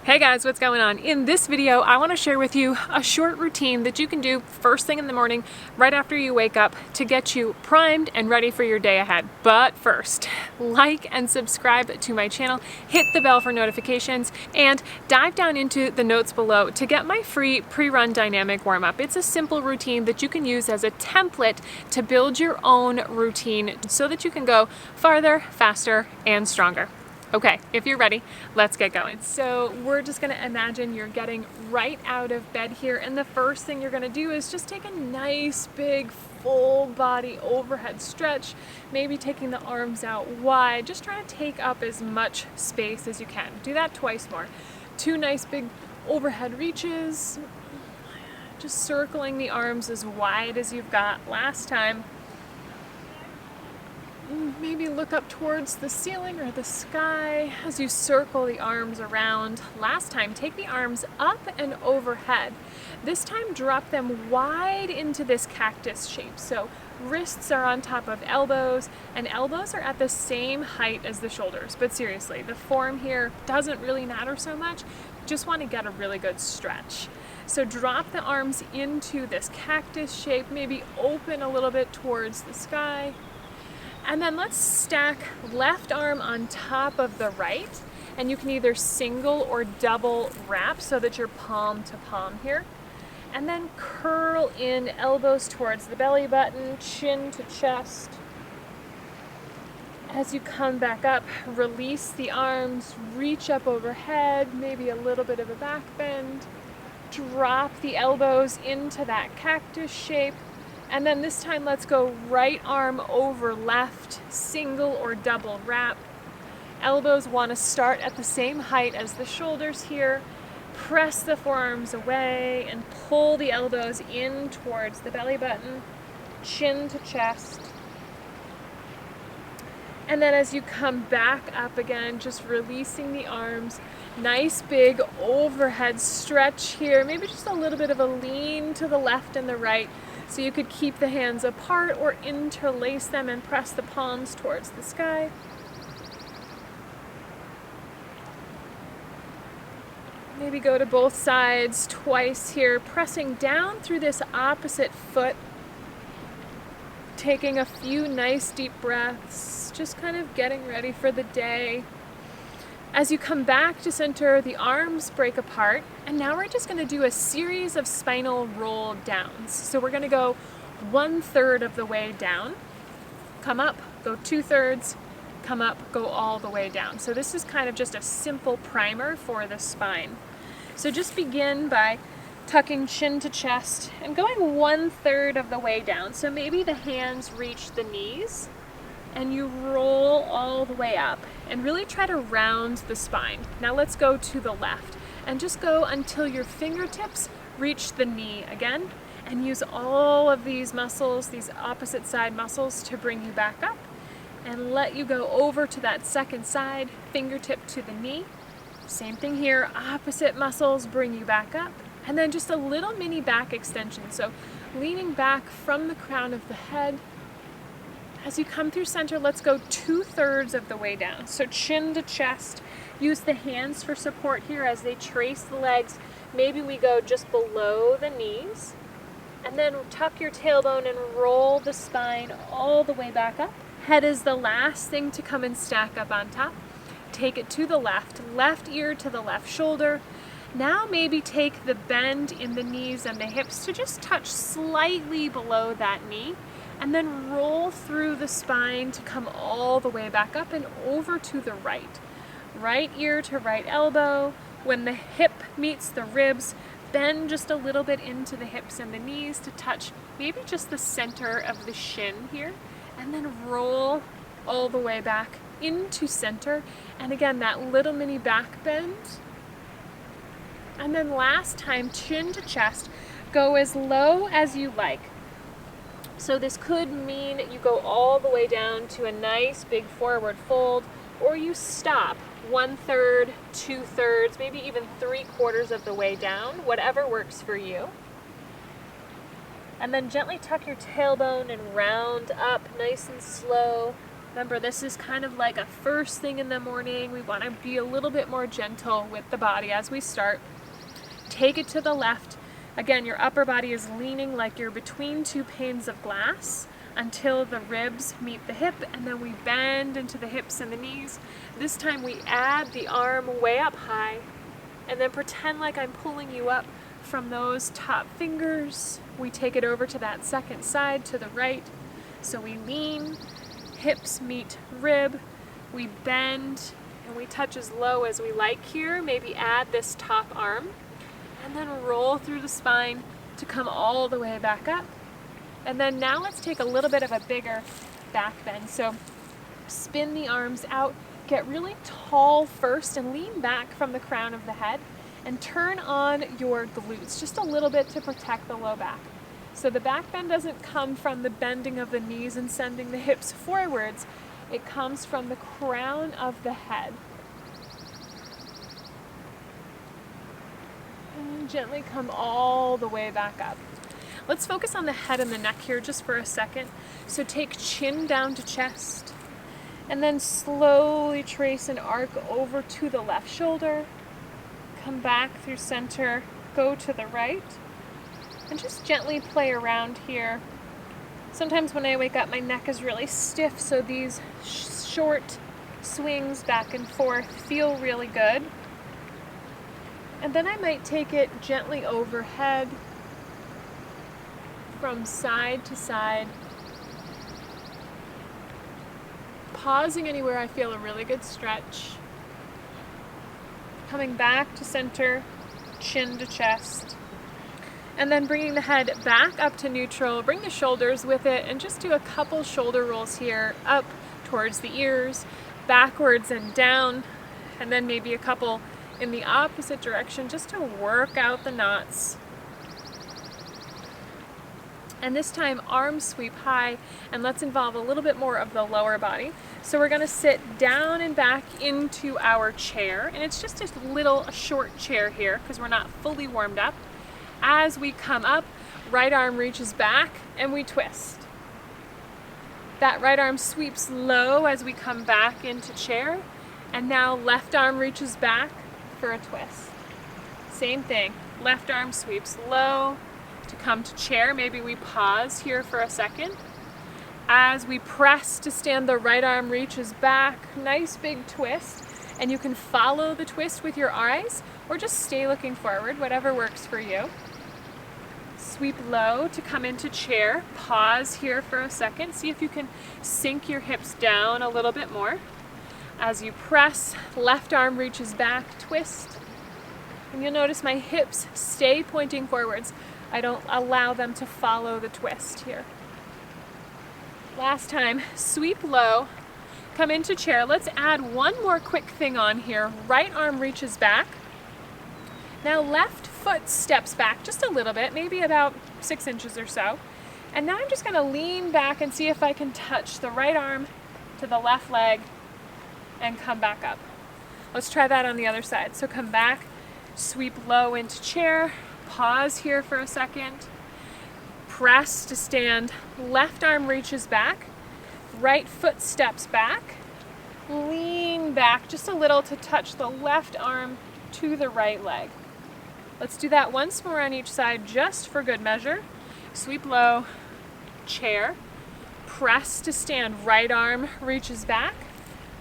Hey guys, what's going on? In this video, I want to share with you a short routine that you can do first thing in the morning, right after you wake up, to get you primed and ready for your day ahead. But first, like and subscribe to my channel, hit the bell for notifications, and dive down into the notes below to get my free pre-run dynamic warm-up. It's a simple routine that you can use as a template to build your own routine so that you can go farther, faster, and stronger. Okay, if you're ready, let's get going. So we're just gonna imagine you're getting right out of bed here, and the first thing you're gonna do is just take a nice big full body overhead stretch, maybe taking the arms out wide, just trying to take up as much space as you can. Do that twice more. 2 nice big overhead reaches, just circling the arms as wide as you've got last time. Maybe look up towards the ceiling or the sky as you circle the arms around. Last time, take the arms up and overhead. This time, drop them wide into this cactus shape. So wrists are on top of elbows, and elbows are at the same height as the shoulders. But seriously, the form here doesn't really matter so much. Just want to get a really good stretch. So drop the arms into this cactus shape, maybe open a little bit towards the sky. And then let's stack left arm on top of the right, and you can either single or double wrap so that you're palm to palm here. And then curl in, elbows towards the belly button, chin to chest. As you come back up, release the arms, reach up overhead, maybe a little bit of a back bend. Drop the elbows into that cactus shape. And then this time, let's go right arm over left, single or double wrap. Elbows want to start at the same height as the shoulders here. Press the forearms away and pull the elbows in towards the belly button, chin to chest. And then as you come back up again, just releasing the arms. Nice big overhead stretch here. Maybe just a little bit of a lean to the left and the right. So you could keep the hands apart or interlace them and press the palms towards the sky. Maybe go to both sides twice here, pressing down through this opposite foot. Taking a few nice deep breaths, just kind of getting ready for the day. As you come back to center, the arms break apart, and now we're just going to do a series of spinal roll downs. So we're going to go 1/3 of the way down, come up, go 2/3, come up, go all the way down. So this is kind of just a simple primer for the spine. So just begin by tucking chin to chest and going 1/3 of the way down. So maybe the hands reach the knees and you roll all the way up and really try to round the spine. Now let's go to the left and just go until your fingertips reach the knee again, and use all of these muscles, these opposite side muscles, to bring you back up, and let you go over to that second side, fingertip to the knee. Same thing here, opposite muscles bring you back up, and then just a little mini back extension. So leaning back from the crown of the head. As you come through center, let's go 2/3 of the way down. So chin to chest, use the hands for support here as they trace the legs. Maybe we go just below the knees, and then tuck your tailbone and roll the spine all the way back up. Head is the last thing to come and stack up on top. Take it to the left ear to the left shoulder. Now maybe take the bend in the knees and the hips to just touch slightly below that knee, and then roll through the spine to come all the way back up and over to the right. Right ear to right elbow. When the hip meets the ribs, bend just a little bit into the hips and the knees to touch maybe just the center of the shin here, and then roll all the way back into center. And again, that little mini back bend. And then last time, chin to chest, go as low as you like. So this could mean you go all the way down to a nice big forward fold, or you stop 1/3, 2/3, maybe even 3/4 of the way down, whatever works for you. And then gently tuck your tailbone and round up nice and slow. Remember, this is kind of like a first thing in the morning. We want to be a little bit more gentle with the body as we start. Take it to the left. Again, your upper body is leaning like you're between two panes of glass until the ribs meet the hip, and then we bend into the hips and the knees. This time we add the arm way up high, and then pretend like I'm pulling you up from those top fingers. We take it over to that second side to the right. So we lean, hips meet rib, we bend, and we touch as low as we like here. Maybe add this top arm, and then roll through the spine to come all the way back up. And then now let's take a little bit of a bigger back bend. So spin the arms out, get really tall first, and lean back from the crown of the head, and turn on your glutes just a little bit to protect the low back. So the back bend doesn't come from the bending of the knees and sending the hips forwards. It comes from the crown of the head. And gently come all the way back up. Let's focus on the head and the neck here just for a second. So take chin down to chest, and then slowly trace an arc over to the left shoulder. Come back through center, go to the right, and just gently play around here. Sometimes when I wake up, my neck is really stiff, so these short swings back and forth feel really good. And then I might take it gently overhead, from side to side, pausing anywhere I feel a really good stretch, coming back to center, chin to chest, and then bringing the head back up to neutral. Bring the shoulders with it, and just do a couple shoulder rolls here, up towards the ears, backwards and down, and then maybe a couple in the opposite direction just to work out the knots. And this time, arms sweep high, and let's involve a little bit more of the lower body. So we're gonna sit down and back into our chair, and it's just a short chair here because we're not fully warmed up. As we come up, right arm reaches back and we twist. That right arm sweeps low as we come back into chair, and now left arm reaches back for a twist. Same thing, left arm sweeps low to come to chair. Maybe we pause here for a second. As we press to stand, the right arm reaches back, nice big twist, and you can follow the twist with your eyes or just stay looking forward, whatever works for you. Sweep low to come into chair. Pause here for a second. See if you can sink your hips down a little bit more. As you press, left arm reaches back, twist. And you'll notice my hips stay pointing forwards. I don't allow them to follow the twist here. Last time, sweep low, come into chair. Let's add one more quick thing on here. Right arm reaches back. Now left foot steps back just a little bit, maybe about 6 inches or so. And now I'm just gonna lean back and see if I can touch the right arm to the left leg and come back up. Let's try that on the other side. So come back, sweep low into chair, pause here for a second, press to stand, left arm reaches back, right foot steps back, lean back just a little to touch the left arm to the right leg. Let's do that once more on each side just for good measure. Sweep low, chair, press to stand, right arm reaches back,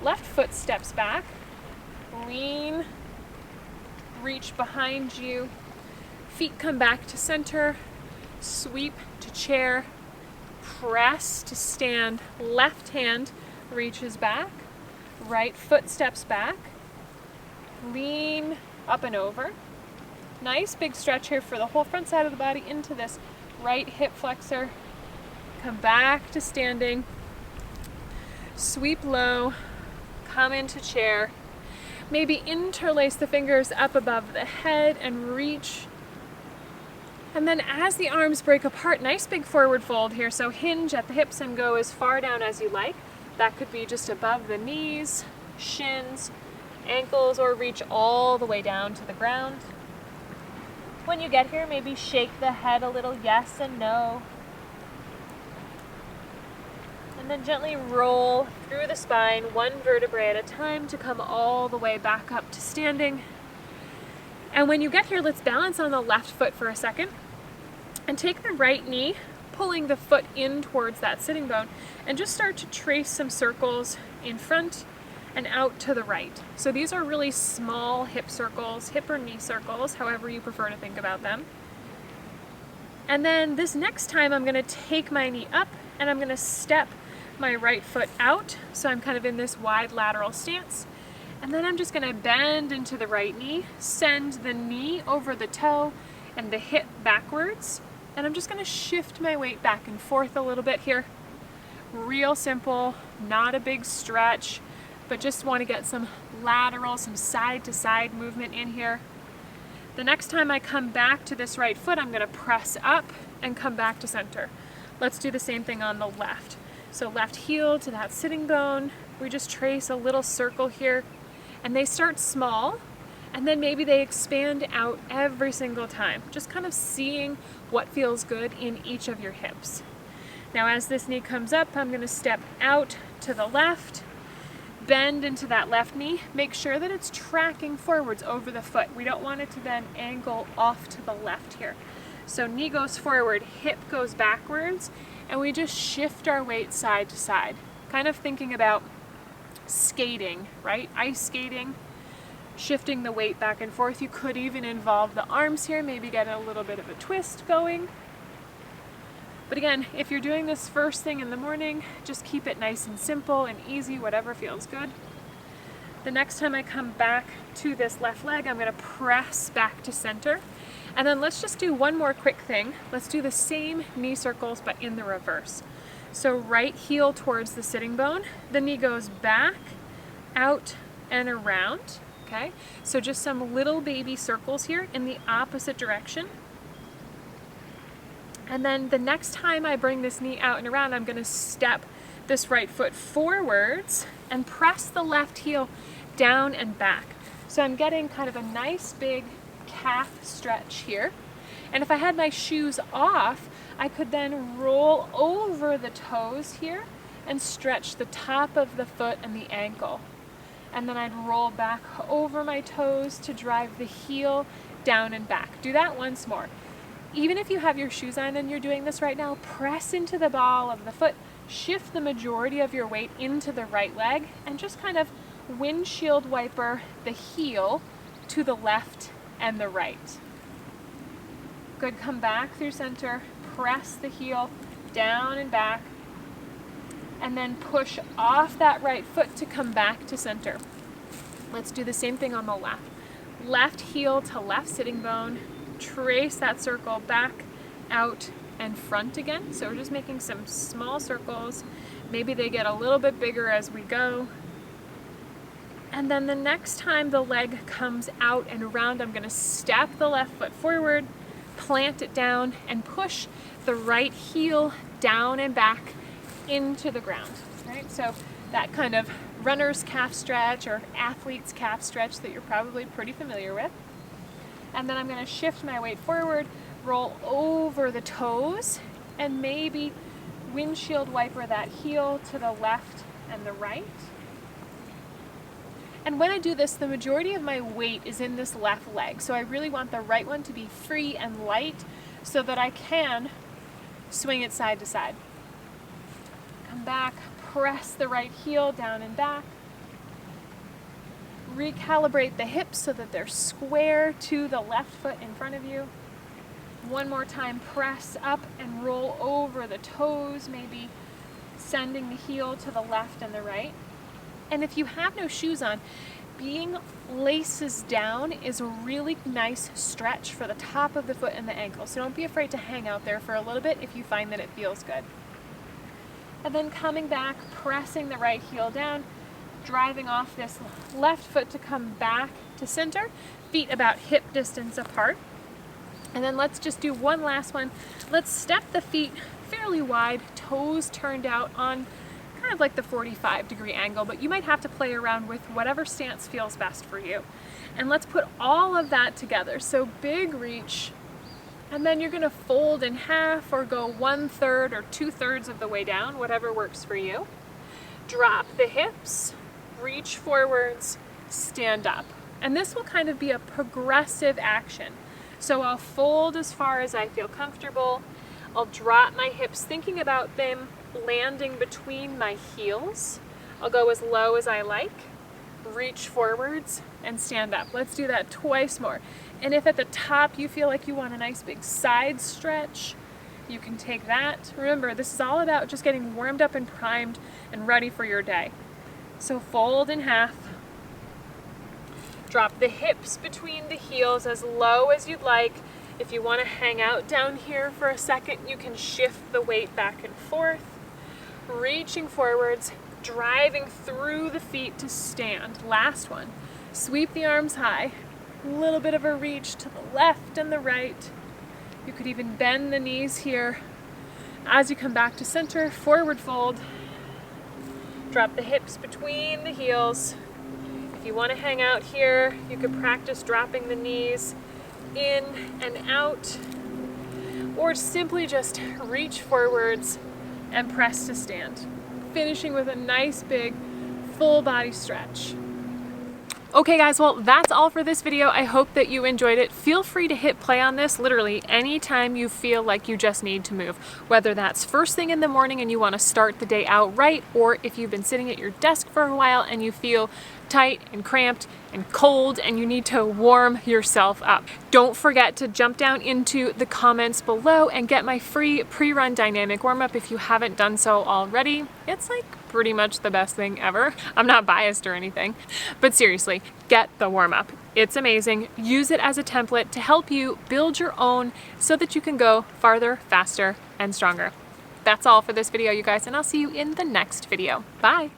left foot steps back, lean, reach behind you, feet come back to center, sweep to chair, press to stand, left hand reaches back, right foot steps back, lean up and over. Nice big stretch here for the whole front side of the body into this right hip flexor. Come back to standing, sweep low, come into chair, maybe interlace the fingers up above the head and reach. And then as the arms break apart, nice big forward fold here. So hinge at the hips and go as far down as you like. That could be just above the knees, shins, ankles, or reach all the way down to the ground. When you get here, maybe shake the head a little, yes and no. And then gently roll through the spine, one vertebrae at a time, to come all the way back up to standing. And when you get here, let's balance on the left foot for a second and take the right knee, pulling the foot in towards that sitting bone, and just start to trace some circles in front and out to the right. So these are really small hip circles, hip or knee circles, however you prefer to think about them. And then this next time I'm going to take my knee up and I'm going to step my right foot out. So I'm kind of in this wide lateral stance. And then I'm just going to bend into the right knee, send the knee over the toe and the hip backwards. And I'm just going to shift my weight back and forth a little bit here. Real simple, not a big stretch, but just want to get some lateral, some side to side movement in here. The next time I come back to this right foot, I'm going to press up and come back to center. Let's do the same thing on the left. So left heel to that sitting bone. We just trace a little circle here, and they start small, and then maybe they expand out every single time. Just kind of seeing what feels good in each of your hips. Now as this knee comes up, I'm going to step out to the left, bend into that left knee. Make sure that it's tracking forwards over the foot. We don't want it to then angle off to the left here. So knee goes forward, hip goes backwards, and we just shift our weight side to side. Kind of thinking about skating, right? Ice skating, shifting the weight back and forth. You could even involve the arms here, maybe get a little bit of a twist going. But again, if you're doing this first thing in the morning, just keep it nice and simple and easy, whatever feels good. The next time I come back to this left leg, I'm going to press back to center. And then let's just do one more quick thing. Let's do the same knee circles, but in the reverse. So right heel towards the sitting bone, the knee goes back, out, and around. Okay, so just some little baby circles here in the opposite direction. And then the next time I bring this knee out and around, I'm going to step this right foot forwards and press the left heel down and back. So I'm getting kind of a nice big calf stretch here. And if I had my shoes off, I could then roll over the toes here and stretch the top of the foot and the ankle. And then I'd roll back over my toes to drive the heel down and back. Do that once more. Even if you have your shoes on and you're doing this right now, press into the ball of the foot, shift the majority of your weight into the right leg, and just kind of windshield wiper the heel to the left and the right. Good, come back through center, press the heel down and back, and then push off that right foot to come back to center. Let's do the same thing on the left. Left heel to left sitting bone, trace that circle back, out, and front again. So we're just making some small circles. Maybe they get a little bit bigger as we go. And then the next time the leg comes out and around, I'm going to step the left foot forward, plant it down, and push the right heel down and back into the ground, right? So that kind of runner's calf stretch or athlete's calf stretch that you're probably pretty familiar with. And then I'm going to shift my weight forward, roll over the toes, and maybe windshield wiper that heel to the left and the right. And when I do this, the majority of my weight is in this left leg. So I really want the right one to be free and light so that I can swing it side to side. Come back, press the right heel down and back. Recalibrate the hips so that they're square to the left foot in front of you. One more time, press up and roll over the toes, maybe sending the heel to the left and the right. And if you have no shoes on, being laces down is a really nice stretch for the top of the foot and the ankle. So don't be afraid to hang out there for a little bit if you find that it feels good. And then coming back, pressing the right heel down, driving off this left foot to come back to center, feet about hip distance apart. And then let's just do one last one. Let's step the feet fairly wide, toes turned out on kind of like the 45-degree angle, but you might have to play around with whatever stance feels best for you. And let's put all of that together. So big reach And then you're gonna fold in half or go 1/3 or 2/3 of the way down, whatever works for you. Drop the hips, reach forwards, stand up. And this will kind of be a progressive action. So I'll fold as far as I feel comfortable. I'll drop my hips, thinking about them landing between my heels. I'll go as low as I like, reach forwards, and stand up. Let's do that twice more. And if at the top you feel like you want a nice big side stretch, you can take that. Remember, this is all about just getting warmed up and primed and ready for your day. So fold in half. Drop the hips between the heels as low as you'd like. If you want to hang out down here for a second, you can shift the weight back and forth. Reaching forwards, driving through the feet to stand. Last one. Sweep the arms high. A little bit of a reach to the left and the right. You could even bend the knees here. As you come back to center, forward fold. Drop the hips between the heels. If you want to hang out here, you could practice dropping the knees in and out, or simply just reach forwards and press to stand. Finishing with a nice big full body stretch. Okay guys, well that's all for this video. I hope that you enjoyed it. Feel free to hit play on this literally anytime you feel like you just need to move. Whether that's first thing in the morning and you want to start the day out right, or if you've been sitting at your desk for a while and you feel tight and cramped and cold and you need to warm yourself up. Don't forget to jump down into the comments below and get my free pre-run dynamic warm-up if you haven't done so already. It's like pretty much the best thing ever. I'm not biased or anything, but seriously, get the warm-up. It's amazing. Use it as a template to help you build your own so that you can go farther, faster, and stronger. That's all for this video, you guys, and I'll see you in the next video. Bye.